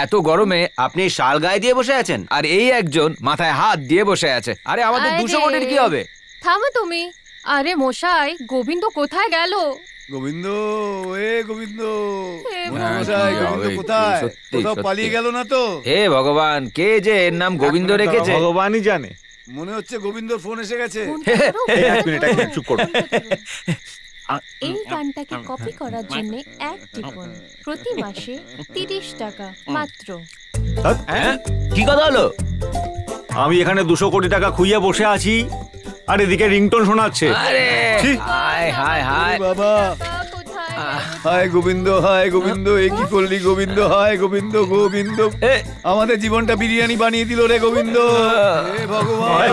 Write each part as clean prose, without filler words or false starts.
এত গরমে আপনি শাল গায়ে দিয়ে বসে আছেন, আর এই একজন মাথায় হাত দিয়ে বসে আছে। আরে আমাদের 200 কোটির কি হবে? থামো তুমি। আরে মশাই, গোবিন্দ কোথায় গেল? গোবিন্দ, গোবিন্দ মশাই, গোবিন্দ কোথায়? কোথাও পালিয়ে গেল না তো? হে ভগবান, কে যে এর নাম গোবিন্দ রেখেছে ভগবানই জানে। মনে হচ্ছে গোবিন্দর ফোন এসে গেছে। এক মিনিট চুপ করো। এই গানটাকে কপি করার জন্য এক টিপুন। প্রতি মাসে 30 টাকা মাত্র। কি কথা হলো? আমি এখানে 200 কোটি টাকা খুইয়ে বসে আছি, আর এদিকে রিংটোন শোনাচ্ছে। আরে হায় হায় হায় বাবা, হায় গোবিন্দ, হায় গোবিন্দ, এ কি করলি গোবিন্দ? হায় গোবিন্দ, গোবিন্দ আমাদের জীবনটা বিরিয়ানি বানিয়ে দিল রে গোবিন্দ। হে ভগবান।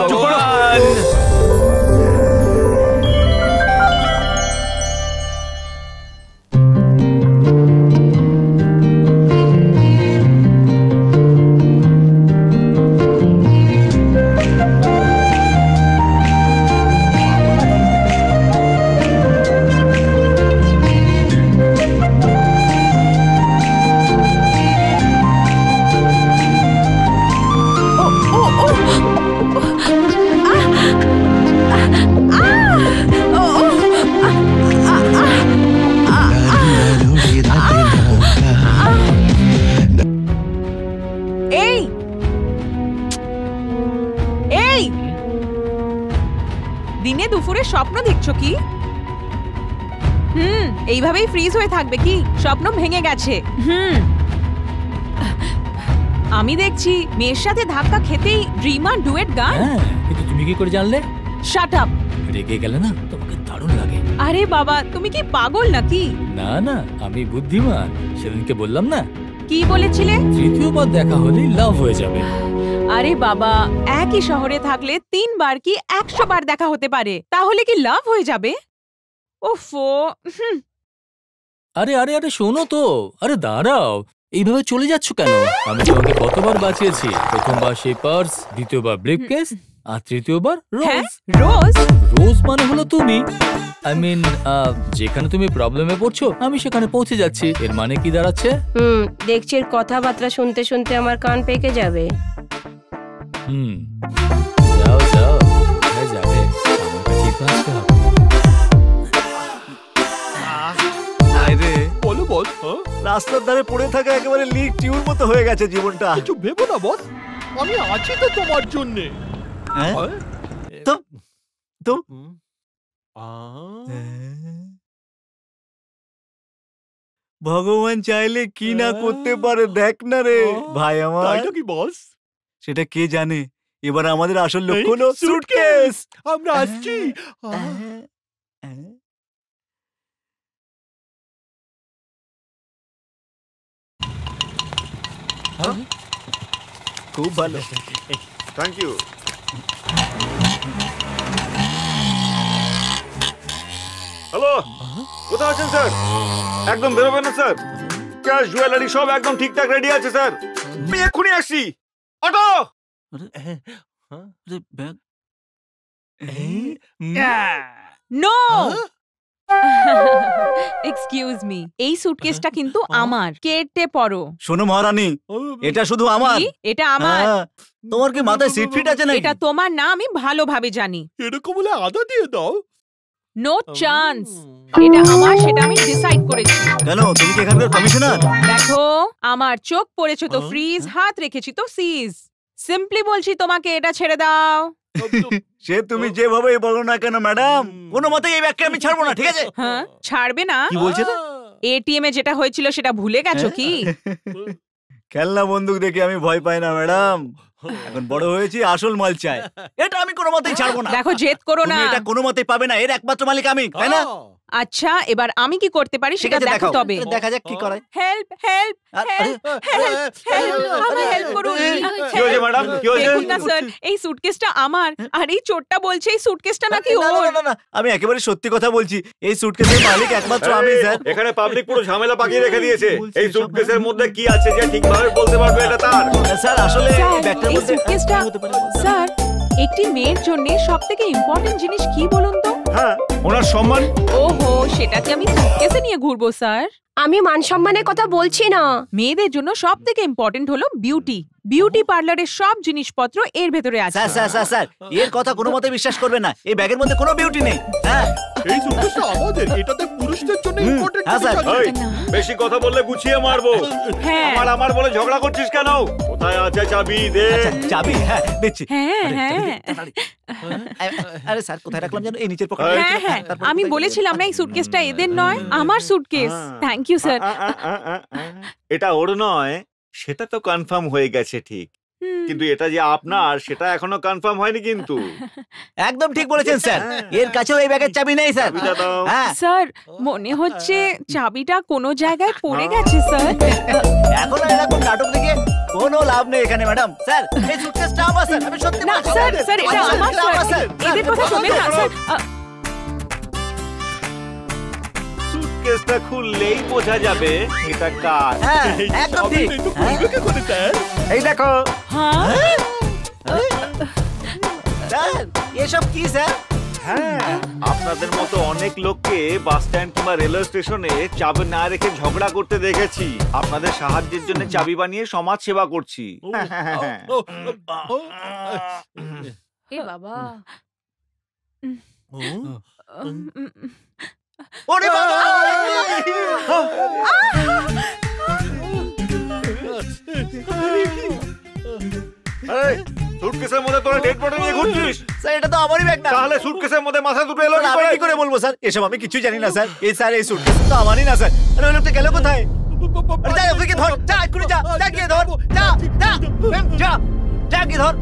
দিনে দুপুরে স্বপ্ন দেখছো কি? এইভাবেই ফ্রিজ হয়ে থাকবে কি? স্বপ্ন ভেঙে গেছে। আমি দেখছি মেয়ের সাথে ধাক্কা খেতেই ড্রিমার ডুয়েট গান। কিন্তু তুমি কি করে জানলে? Shut up. রেগে গেলে না তোমাকে দারুণ লাগে। আরে বাবা, তুমি কি পাগল নাকি? না না, আমি বুদ্ধিমান। সেদিনকে বললাম না? কি বলেছিলে? তৃতীয়বার দেখা হলেই লাভ হয়ে যাবে। আরে বাবা, একই শহরে থাকলে 3 বার কি 100 বার দেখা হতে পারে, তাহলে কি লাভ হয়ে যাবে? ওফো। আরে আরে আরে শোনো তো। আরে দাঁড়াও, এইভাবে চলে যাচ্ছ কেন? আমি তোমাকে কতবার বাঁচিয়েছি। প্রথমবার সেই পার্স, দ্বিতীয়বার ব্রিফকেস, আর তৃতীয়বার রোজ। রোজ? রোজ মানে হলো তুমি। আই মিন, যেখানে তুমি প্রবলেমে পড়ছো আমি সেখানে পৌঁছে যাচ্ছি। এর মানে কি দাঁড়াচ্ছে? দেখছি এর কথাবার্তা শুনতে শুনতে আমার কান পেকে যাবে। যাও যাও, যাবে। আমার কাছে তো আসতে হবে। আরে বলো বস, রাস্তার ধারে পড়ে থাকা একেবারে লিক টিউর মতো হয়ে গেছে জীবনটা। কিছু ভেবো না বস, আমি আছি তো তোমার জন্য। তো ভগবান চাইলে কি না করতে পারে, দেখ না রে ভাই আমার। তাইটা কি বস? সেটা কে জানে। এবার আমাদের আসল লক্ষ্য হলো সুটকেস। আমরা আসছি। খুব ভালো, থ্যাংক ইউ। হ্যালো, কোথায় আছেন স্যার? একদম বেরোবেন না স্যার। ক্যাশ জুয়েলারি সব একদম ঠিকঠাক রেডি আছে স্যার। আমি এক্ষুনি আসছি। অটো। নো, এক্সকিউজ মি, এই সুটকেসটা কিন্তু আমার। কেটে পড়ো। শোনো মহারানী, এটা শুধু আমার। এটা আমার। তোমার কি মাথায় সিট ফিট আছে নাকি? এটা তোমার না, আমি ভালোভাবে জানি। এরকম বলে আদা দিয়ে দাও। No chance. এটা আমার, সেটা আমি ডিসাইড করেছি। কেন, তুমি কি এখানকার কমিশনার? দেখো, আমার চোখ পড়েছে তো ফ্রিজ, হাত রেখেছি তো সিজ। সিম্পলি বলছি তোমাকে এটা ছেড়ে দাও। সে তুমি যেভাবে বলো না কেন ম্যাডাম, কোনো মতেই এই ব্যাগকে আমি ছাড়বো না, ঠিক আছে? হ্যাঁ, ছাড়বে না? কি বলছে? এটিএম এ যেটা হয়েছিল সেটা ভুলে গেছো কি? খেলনা বন্দুক দেখে আমি ভয় পাই না ম্যাডাম। এখন বড় হয়েছি, আসল মাল চাই। এটা আমি কোনো মতেই ছাড়বো না। দেখো, জেদ করো না। এটা কোনো মতেই পাবে না। এর একমাত্র মালিক আমি, তাই না? আচ্ছা, এবার আমি কি করতে পারি সেটা দেখো তবে। দেখা যাক কি করায়। Help help help help help, আমাকে হেল্প করুন। কি হয়েছে ম্যাডাম? কি হয়েছে? দেখুন না স্যার, এই সুটকেসটা আমার, আর এই চোরটা বলছে এই সুটকেসটা নাকি ওর। না না, আমি একেবারে সত্যি কথা বলছি। এই সুটকেসের মালিক একমাত্র আমি স্যার। এখানে পাবলিক পুরো ঝামেলা পাকিয়ে রেখে দিয়েছে। এই সুটকেসের মধ্যে কি আছে যে ঠিকভাবে বলতে পারবে এটা তার। স্যার আসলে এই ব্যাগটার মধ্যে সুটকেসটা, স্যার একটি মেয়ের জন্য সবথেকে ইম্পর্টেন্ট জিনিস কি বলুন তো? হ্যাঁ, ওনার সম্মান। ওহো, সেটাকে আমি সুটকেসে নিয়ে ঘুরবো স্যার? আমি মান সম্মানের কথা বলছি না। মেয়েদের জন্য সব থেকে ইম্পর্টেন্ট হলো বিউটি। বিউটি পার্লারের সব জিনিসপত্র এর ভেতরে আছে। স্যার এর কথা কোনো মতে বিশ্বাস করবে না। এই ব্যাগের মধ্যে কোনো বিউটি নেই। হ্যাঁ, এই সুটকেসটা আমাদের, এটাতে পুরুষদের জন্য ইম্পর্টেন্ট হ্যাঁ, স্যার। জিনিস আছে। বেশি কথা বললে গুছিয়ে মারবো। হ্যাঁ আমার বলে ঝগড়া করছিস কেন? কোথায় আছে চাবি? দে। আচ্ছা, চাবি? হ্যাঁ, দিচ্ছি। হ্যাঁ হ্যাঁ আরে স্যার, কোথায় রাখলাম জানো? এই নিচের পকেটে। হ্যাঁ হ্যাঁ, আমি বলেছিলাম না এই সুটকেসটা এদের নয়, আমার সুটকেস। Thank you sir. এটা ওর নয়, সেটা তো কনফার্ম হয়ে গেছে ঠিক, কিন্তু এটা যে আপনার সেটা এখনো কনফার্ম হয়নি। কিন্তু একদম ঠিক বলেছেন স্যার, এর কাছেও এই ব্যাগের চাবি নেই স্যার। হ্যাঁ, স্যার মনে হচ্ছে চাবিটা কোনো জায়গায় পড়ে গেছে স্যার। এখন এরকম নাটক দেখে কোনো লাভ নেই এখানে ম্যাডাম। স্যার, এই সুটকেসটা আমার স্যার, আমি সত্যি না বলছি। স্যার, স্যার এটা আমার স্যার, এদের কথা শুনবেন না স্যার। সুটকেসটা খুললেই বোঝা যাবে এটা কার। হ্যাঁ, একদম ঠিক। এই তো খুলবে কি করে স্যার? এই দেখো। হ্যাঁ স্যার, এসব কি স্যার? হ্যাঁ, আপনাদের মতো অনেক লোককে বাস স্ট্যান্ড কিংবা রেলওয়ে স্টেশনে চাবি না রেখে ঝগড়া করতে দেখেছি। আপনাদের সাহায্যের জন্য চাবি বানিয়ে সমাজ সেবা করছি। এ বাবা, ওরে বাবা! এই, সুটকেসের মধ্যে তোরা ডেড বডি নিয়ে ঘুরছিস? স্যার, এটা তো আমারই ব্যাগ না। তাহলে সুটকেসের মধ্যে মাথা দুটো এলো আমি কি করে বলবো স্যার? এসব আমি কিছুই জানি না স্যার। এই স্যার, এই সুটকেস তো আমারই না স্যার। আরে ওই লোকটা গেল কোথায়? আরে যা, ওকে ধর, যা, এক্ষুনি যা, যা গিয়ে ধর, যা, যা, যা, যা গিয়ে ধর।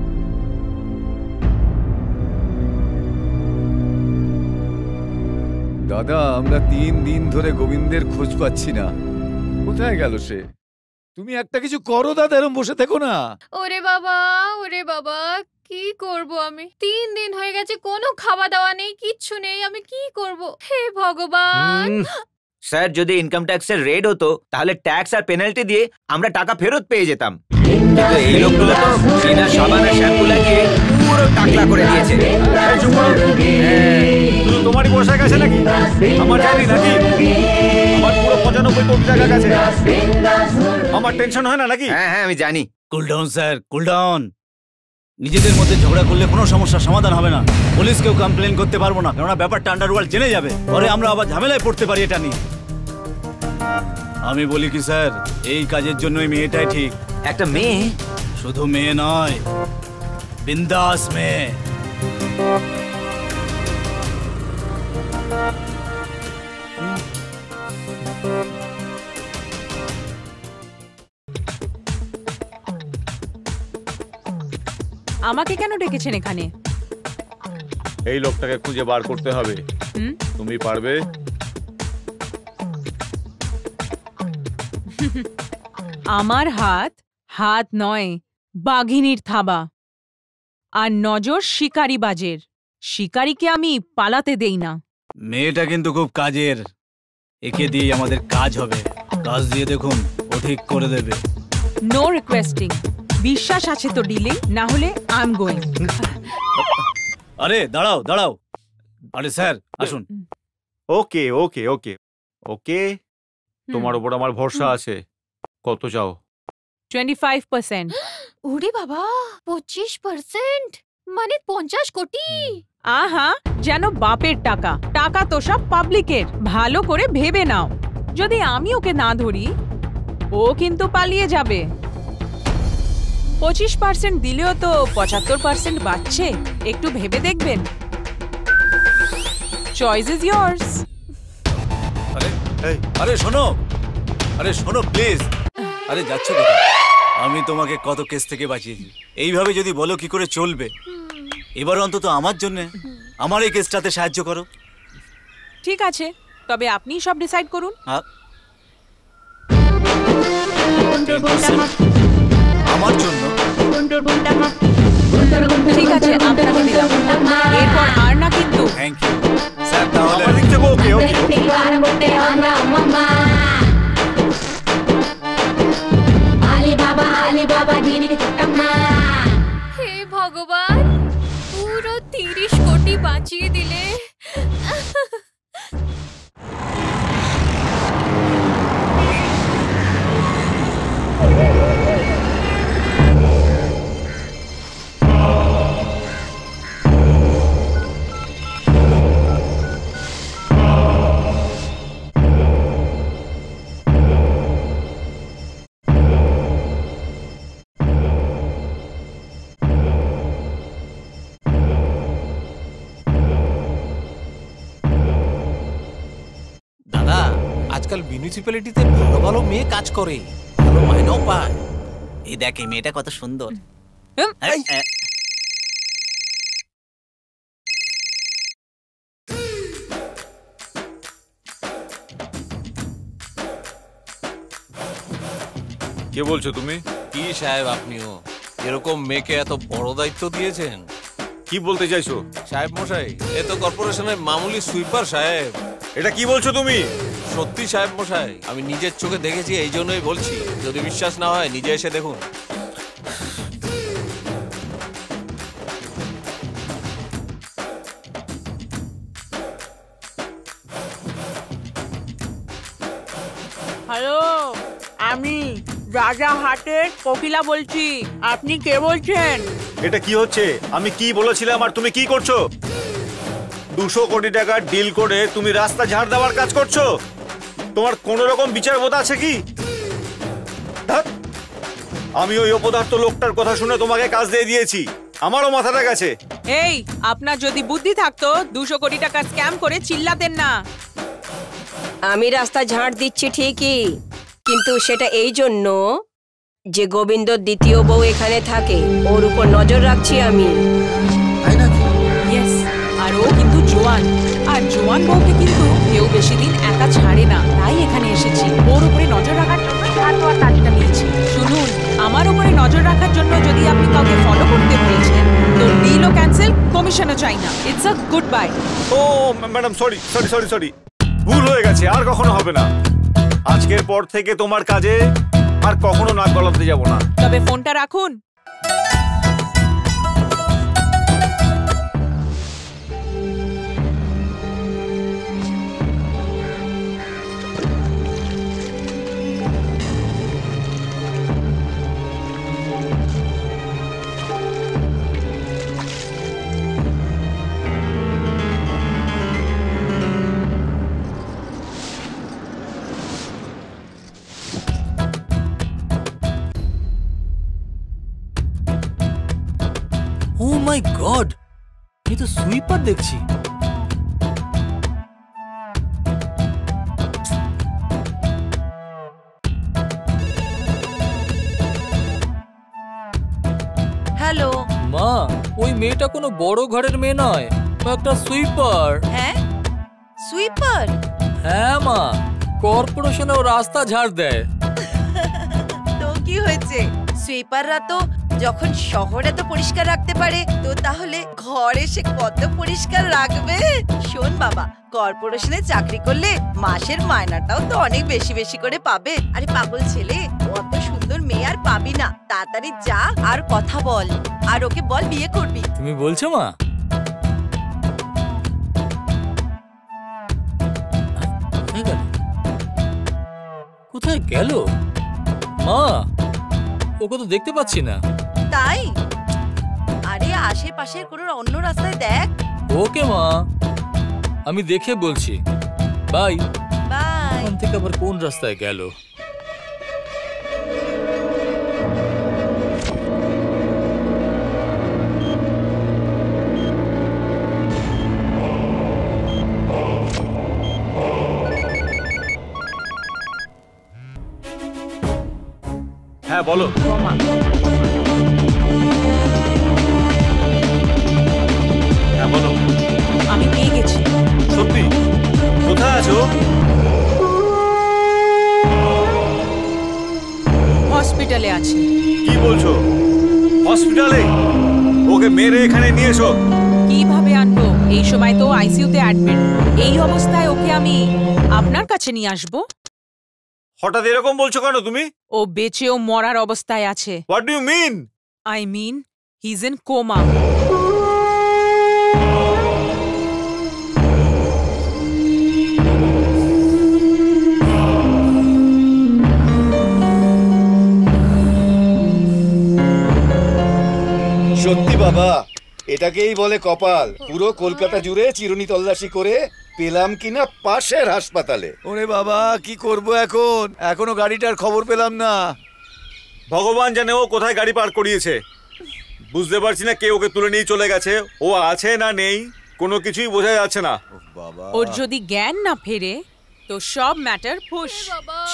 দাদা, আমরা 3 দিন ধরে গোবিন্দের খোঁজ পাচ্ছি না। কোথায় গেল সে? তুমি একটা কিছু করো দাদা, এরকম বসে থেকো না। ওরে বাবা, কি করব আমি? 3 দিন হয়ে গেছে, কোনো খাওয়া দাওয়া নেই, কিচ্ছু নেই, আমি কি করব? হে ভগবান। স্যার, যদি ইনকাম ট্যাক্সের রেড হতো তাহলে ট্যাক্স আর পেনাল্টি দিয়ে আমরা টাকা ফেরত পেয়ে যেতাম, কিন্তু এই লোকগুলো তো বিনা সাবানের শ্যাম্পু লাগিয়ে পুরো টাকলা করে দিয়েছে। শুধু তোমারই পোশাক আছে নাকি? আমার জানি নাকি? আমার পুরো 95 কোটি টাকা গেছে। আমার টেনশন হয় না নাকি? হ্যাঁ হ্যাঁ, আমি জানি। Cool down sir, cool down. নিজেদের মধ্যে ঝগড়া করলে কোনো সমস্যার সমাধান হবে না। পুলিশকেও কমপ্লেন করতে পারবো না, কেননা ব্যাপারটা আন্ডারওয়ার্ল্ড জেনে যাবে। পরে আমরা আবার ঝামেলায় পড়তে পারি এটা নিয়ে। আমি বলি কি স্যার, এই কাজের জন্য এই মেয়েটাই ঠিক। একটা মেয়ে? শুধু মেয়ে নয়, বিন্দাস মেয়ে। আমাকে কেন ডেকেছেন এখানে? এই লোকটাকে খুঁজে বার করতে হবে। তুমি পারবে? আমার হাত হাত নয়, বাঘিনীর থাবা, আর নজর শিকারি বাজের। শিকারীকে আমি পালাতে দেই না। মেয়েটা কিন্তু খুব কাজের, একে দিয়ে আমাদের কাজ হবে। কাজ দিয়ে দেখুন, ও ঠিক করে দেবে। No requesting. বিশ্বাস আছে তো ডিলিং, না হলে আই এম গোয়িং। আরে দাঁড়াও দাঁড়াও, আরে স্যার আসুন। ওকে ওকে ওকে ওকে, তোমার উপর আমার ভরসা আছে। কত চাও? 25%। ওরে বাবা, 25%, মানে 50 কোটি। আহা, যেন বাপের টাকা। টাকা তো সব পাবলিকের। ভালো করে ভেবে নাও, যদি আমি ওকে না ধরি ও কিন্তু পালিয়ে যাবে। 25% দিলেও তো 75% বাঁচছে। একটু ভেবে দেখবেন। Choice is years. আরে শোনো, আরে শোনো প্লিজ। আরে যাচ্ছ কোথায়? আমি তোমাকে কত কেস থেকে বাঁচিয়েছি। এইভাবে যদি বলো কি করে চলবে? এবার অন্তত আমার জন্য আমার এই কেসটাতে সাহায্য করো। ঠিক আছে, তবে আপনি সব ডিসাইড করুন। আমার জন্য? ঠিক আছে, আপনাকে দিলাম। এরপর আর না কিন্তু। Thank you sir. তাহলে ওকে ওকে। হে ভগবান, পুরো 30 কোটি বাঁচিয়ে দিলে। মিউনিসিপ্যালিটিতে ভালো ভালো মেয়ে কাজ করে, ভালো মাইনেও পায়। এই দেখ এই মেয়েটা কত সুন্দর। কে বলছো তুমি? কি সাহেব আপনিও এরকম মেয়েকে এত বড় দায়িত্ব দিয়েছেন? কি বলতে চাইছো? সাহেব মশাই, এ তো কর্পোরেশনের মামুলি সুইপার সাহেব। এটা কি বলছো তুমি? সত্যি সাহেব মশাই, আমি নিজের চোখে দেখেছি, এই জন্যই বলছি। যদি বিশ্বাস না হয় নিজে এসে দেখুন। হ্যালো, আমি রাজাহাটের কোকিলা বলছি। আপনি কে বলছেন? এটা কি হচ্ছে? আমি কি বলেছিলাম আর তুমি কি করছো? 200 কোটি টাকার ডিল করে তুমি রাস্তা ঝাড় দেওয়ার কাজ করছো? তোমার কোন রকম বিচার বোধ আছে কি? আমি ওই অপদার্থ লোকটার কথা শুনে তোমাকে কাজ দিয়ে দিয়েছি, আমারও মাথাটা গেছে। এই, আপনার যদি বুদ্ধি থাকতো 200 কোটি টাকা স্ক্যাম করে চিল্লাতেন না। আমি রাস্তা ঝাড় দিচ্ছি ঠিকই, কিন্তু সেটা এই জন্য যে গোবিন্দর দ্বিতীয় বউ এখানে থাকে, ওর উপর নজর রাখছি আমি। ইয়েস, আর ও কিন্তু জোয়ান, আর জোয়ান বউকে কিন্তু কেউ বেশি দিন একা ছাড়ে না। তাই এখানে এসেছি, ওর উপরে নজর রাখার জন্য ঝাড় দেওয়ার কাজটা নিয়েছি। শুনুন, আমার উপরে নজর রাখার জন্য যদি আপনি কাউকে ফলো করতে বলেছেন, তো ডিলও ক্যান্সেল, কমিশনও চাই না। It's a goodbye. ও madam, sorry sorry sorry sorry, ভুল হয়ে গেছে, আর কখনো হবে না। আজকের পর থেকে তোমার কাজে আর কখনো নাক গলাতে যাব না। তবে ফোনটা রাখুন। ও মাই গড, এ তো সুইপার দেখছি। হ্যালো মা, ওই মেয়েটা কোনো বড় ঘরের মেয়ে নয়, ও একটা সুইপার। হ্যাঁ, সুইপার? হ্যাঁ মা, কর্পোরেশনেও রাস্তা ঝাড় দেয়। তো কি হয়েছে? সুইপাররা তো যখন শহরে তো পরিষ্কার রাখতে পারে, তো তাহলে ঘরে সে কত পরিষ্কার রাখবে? শোন বাবা, কর্পোরেশনে চাকরি করলে মাসের মায়নাটাও তো অনেক বেশি বেশি করে পাবে। আরে পাগল ছেলে, অত সুন্দর মেয়ে আর পাবি না। তাড়াতাড়ি যা আর কথা বল, আর ওকে বল বিয়ে করবি। তুমি বলছো মা? কোথায় গেল মা? ওকে তো দেখতে পাচ্ছি না। তাই? আরে আশেপাশের কোনো অন্য রাস্তায় দেখ। ওকে মা, আমি দেখে বলছি। Bye bye. ওখান থেকে আবার কোন রাস্তায় গেল? হ্যাঁ বলো। হ্যাঁ বলো। আমি পেয়ে গেছি। সত্যি? কোথায় আছো? হসপিটালে আছি। কি বলছো? হসপিটালে? ওকে মেরে এখানে নিয়ে এসো। কিভাবে আনবো? এই সময় তো আইসিইউতে অ্যাডমিট। এই অবস্থায় ওকে আমি আপনার কাছে নিয়ে আসবো? হঠাৎ এরকম বলছো কেন তুমি? ও বেঁচেও মরার অবস্থায় আছে। What do you mean? I mean he is in coma. সত্যি বাবা, এটাকেই বলে কপাল। পুরো কলকাতা জুড়ে চিরুনি তল্লাশি করে পেলাম কিনা পাশের হাসপাতালে। ওরে বাবা, কি করব এখন? এখনো গাড়িটার খবর পেলাম না। ভগবান জানে ও কোথায় গাড়ি পার্ক করিয়েছে। বুঝতে পারছি না কে ওকে তুলে নিয়ে চলে গেছে। ও আছে না নেই কোনো কিছুই বোঝা যাচ্ছে না। ওর যদি জ্ঞান না ফেরে তো সব ম্যাটার ফুস।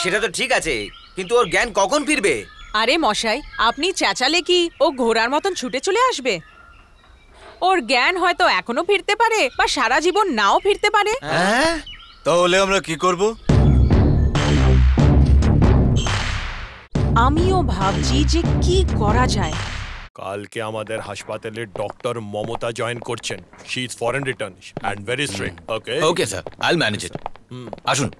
সেটা তো ঠিক আছে, কিন্তু ওর জ্ঞান কখন ফিরবে? আরে মশাই, আপনি চেঁচালে কি ও ঘোড়ার মতন ছুটে চলে আসবে? ওর জ্ঞান হয়তো এখনো ফিরতে পারে বা সারা জীবন নাও ফিরতে পারে। তাহলে আমরা কি করব? আমিও ভাবছি যে কি করা যায়। কালকে আমাদের হাসপাতালে ডক্টর মমতা জয়েন করছেন। She is foreign return and very strict. Okay okay sir, I will manage it. আসুন।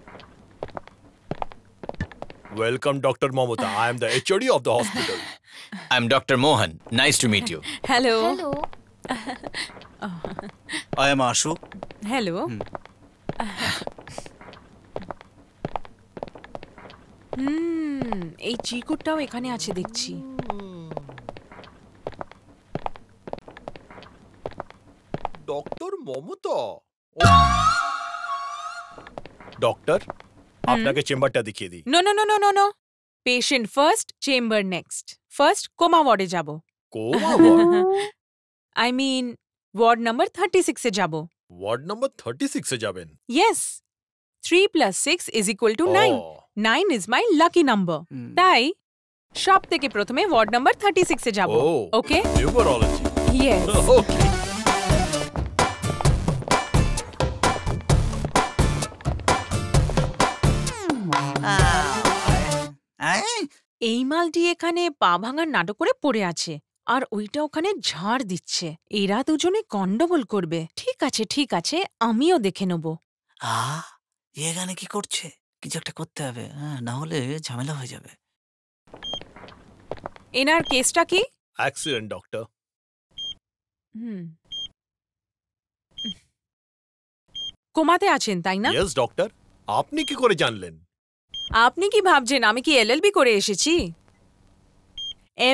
Welcome doctor Mamata. I am the HOD of the hospital. I am doctor Mohan. Nice to meet you. Hello. I am Ashu. Hello. এই চিকুরটাও এখানে আছে দেখছি। Doctor Mamata. Doctor, আপনাকে চেম্বারটা দেখিয়ে দিই। No no no no no no, patient first, chamber next. First coma ওয়ার্ডে যাব। Coma ward? I mean ward number 36 এ যাব। ওয়ার্ড নাম্বার 36 এ যাবেন? Yes, 3 + 6 = 9। 9 is my lucky number. তাই সব থেকে প্রথমে ওয়ার্ড নাম্বার 36 এ যাব। ওকে? নিউরোলজি। ইয়েস। ওকে। এই মালটি এখানে পা ভাঙার নাটক করে পড়ে আছে, আর ওইটা ওখানে ঝাড় দিচ্ছে। এরা দুজনে গন্ডগোল করবে। ঠিক আছে ঠিক আছে, আমিও দেখে নেব। এখানে কি করছে? কিছু একটা করতে হবে, না হলে ঝামেলা হয়ে যাবে। এনার কেসটা কি? Accident doctor. কোমাতে আছেন তাই না? Yes doctor. আপনি কি করে জানলেন? আপনি কি ভাবছেন আমি কি এলএলবি করে এসেছি?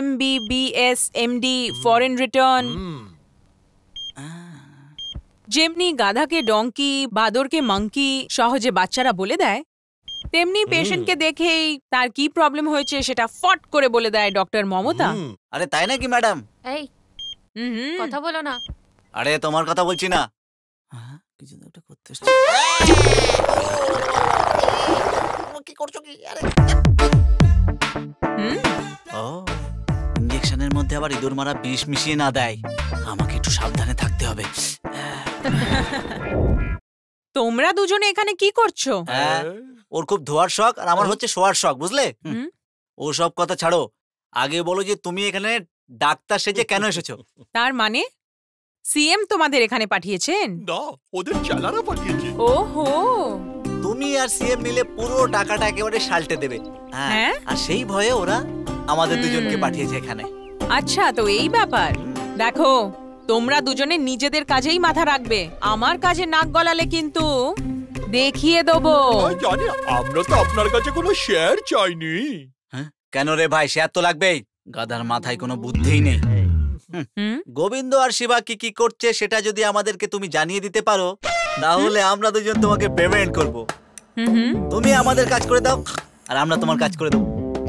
MBBS MD foreign return. যেমনি গাধাকে ডঙ্কি, বাদরকে মাঙ্কি সহজে বাচ্চারা বলে দেয়, তেমনি পেশেন্টকে দেখেই তার কি প্রবলেম হয়েছে সেটা ফট করে বলে দেয় ডক্টর মমতা। আরে তাই নাকি ম্যাডাম? এই কথা বলো না। আরে তোমার কথা বলছি না। কিছু একটা করতে এসেছি। কি করছো কি? আরে ও, ইনজেকশনের মধ্যে আবার ইঁদুর মারা বিষ মিশিয়ে না দেয়। আমাকে একটু সাবধানে থাকতে হবে। তোমরা দুজনে এখানে কি করছো? ওর খুব ধোয়ার শখ আর আমার হচ্ছে শোয়ার শখ, বুঝলে? ও সব কথা ছাড়ো, আগে বলো যে তুমি এখানে ডাক্তার সেজে কেন এসেছো? তার মানে সিএম তোমাদের এখানে পাঠিয়েছেন? না, ওদের চালারা পাঠিয়েছে। ওহো, তুমি আর সিএম মিলে পুরো টাকাটা একেবারে সালটে দেবে। হ্যাঁ, আর সেই ভয়ে ওরা আমাদের দুজনকে পাঠিয়েছে এখানে। আচ্ছা, তো এই ব্যাপার। দেখো, তোমরা দুজনে নিজেদের কাজেই মাথা রাখবে। আমার কাজে নাক গলালে কিন্তু দেখিয়ে দেবো। জানি, আমরা তো আপনার কাছে কোনো শেয়ার চাইনি। কেন রে ভাই, শেয়ার তো লাগবেই। গাধার মাথায় কোনো বুদ্ধিই নেই। গোবিন্দ আর শিবা কি কি করছে সেটা যদি আমাদেরকে তুমি জানিয়ে দিতে পারো, তাহলে আমরা দুজন তোমাকে পেমেন্ট করব। তুমি আমাদের কাজ করে দাও আর আমরা তোমার কাজ করে দেবো।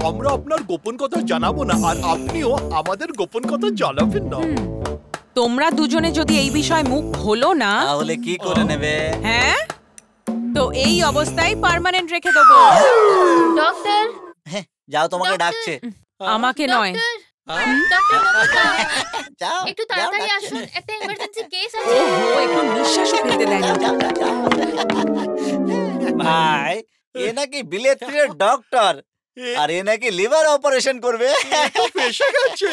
আমরা আপনার গোপন কথা জানাবো না, আর আপনিও আমাদের গোপন কথা জানাবেন না। তোমরা দুজনে যদি এই বিষয় মুখ খোলো না, তাহলে কি করে নেবে? হ্যাঁ, তো এই অবস্থায় পার্মানেন্ট রেখে দেবো। ডক্টর, যাও, তোমাকে ডাকছে। আমাকে নয়। একটু তাড়াতাড়ি আসুন, একটা ইমার্জেন্সি কেস আছে। ওহো, একটু নিঃশ্বাস ফেলতে দেয় না। ভাই, এ নাকি বিলেতের ডক্টর, আর এ নাকি লিভার অপারেশন করবে। ফেসে গেছে।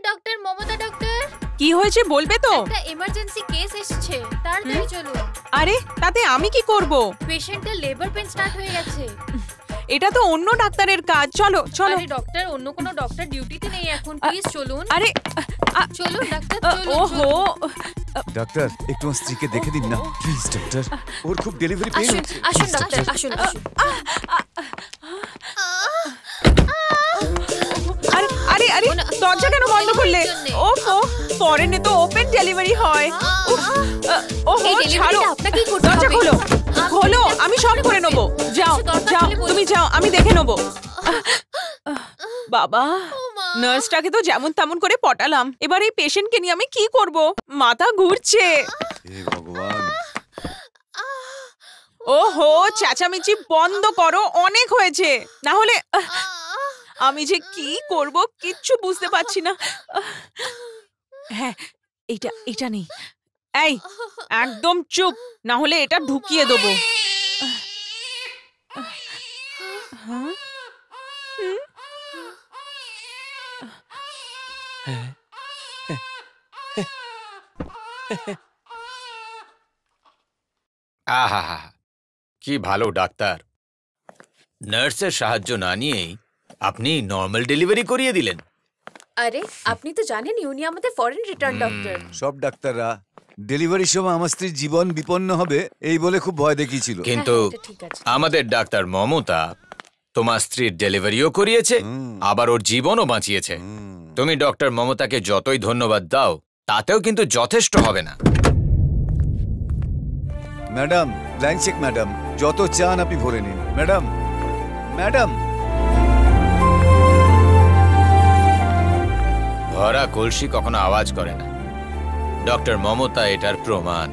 ডক্টর মমতা ডক্টর, কি হয়েছে বলবে তো? একটা ইমার্জেন্সি কেস এসেছে, তাড়াতাড়ি চলুন। আরে তাতে আমি কি করব? পেশেন্টের লেবার পেন স্টার্ট হয়ে গেছে। এটা তো অন্য ডাক্তারের কাজ। চলো চলো। আরে ডক্টর, অন্য কোনো ডক্টর ডিউটিতে নেই এখন, প্লিজ চলুন। আরে চলুন ডাক্তার, চলুন। ওহো, ডাক্তার, একটু আমার স্ত্রীকে দেখে দিন না প্লিজ। ডাক্তার, ওর খুব ডেলিভারি পেইন হচ্ছে। আসুন ডাক্তার, আসুন। আরে আরে আরে, দরজা কেন বন্ধ করলে? ওহো, ফরেনে তো ওপেন ডেলিভারি হয়। ওহো, ছাড়ো, আপনাকে কি করতে দরজা হবে? খোলো খোলো, আমি সব করে নেবো। যাও যাও, তুমি যাও, আমি দেখে নেবো। বাবা, নার্সটাকে তো যেমন তেমন করে পটালাম, এবার এই পেশেন্টকে নিয়ে আমি কি করব? মাথা ঘুরছে। হে ভগবান। ওহো, চেঁচামেচি বন্ধ করো, অনেক হয়েছে। না হলে আমি যে কি করব কিচ্ছু বুঝতে পারছি না। হ্যাঁ, এটা নেই। এই একদম চুপ, না হলে এটা ঢুকিয়ে দেবো। আহা, কি ভালো ডাক্তার। নার্সের সাহায্য না নিয়েই আপনি নর্মাল ডেলিভারি করিয়ে দিলেন। আরে আপনি তো জানেনই উনি আমাদের ফরেন রিটার্ন ডক্টর। সব ডাক্তাররা ডেলিভারির সময় আমার স্ত্রীর জীবন বিপন্ন হবে এই বলে খুব ভয় দেখিয়েছিল। কিন্তু আমাদের ডাক্তার মমতা তোমার স্ত্রীর ডেলিভারিও করিয়েছে, আবার ওর জীবনও বাঁচিয়েছে। তুমি ডক্টর মমতাকে যতই ধন্যবাদ দাও তাতেও কিন্তু যথেষ্ট হবে না। ম্যাডাম, ব্ল্যাঙ্ক চেক ম্যাডাম, যত চান আপনি ভরে নিন। Madam, madam. ভরা কলসি কখনো আওয়াজ করে না। ডক্টর মমতা এটার প্রমাণ।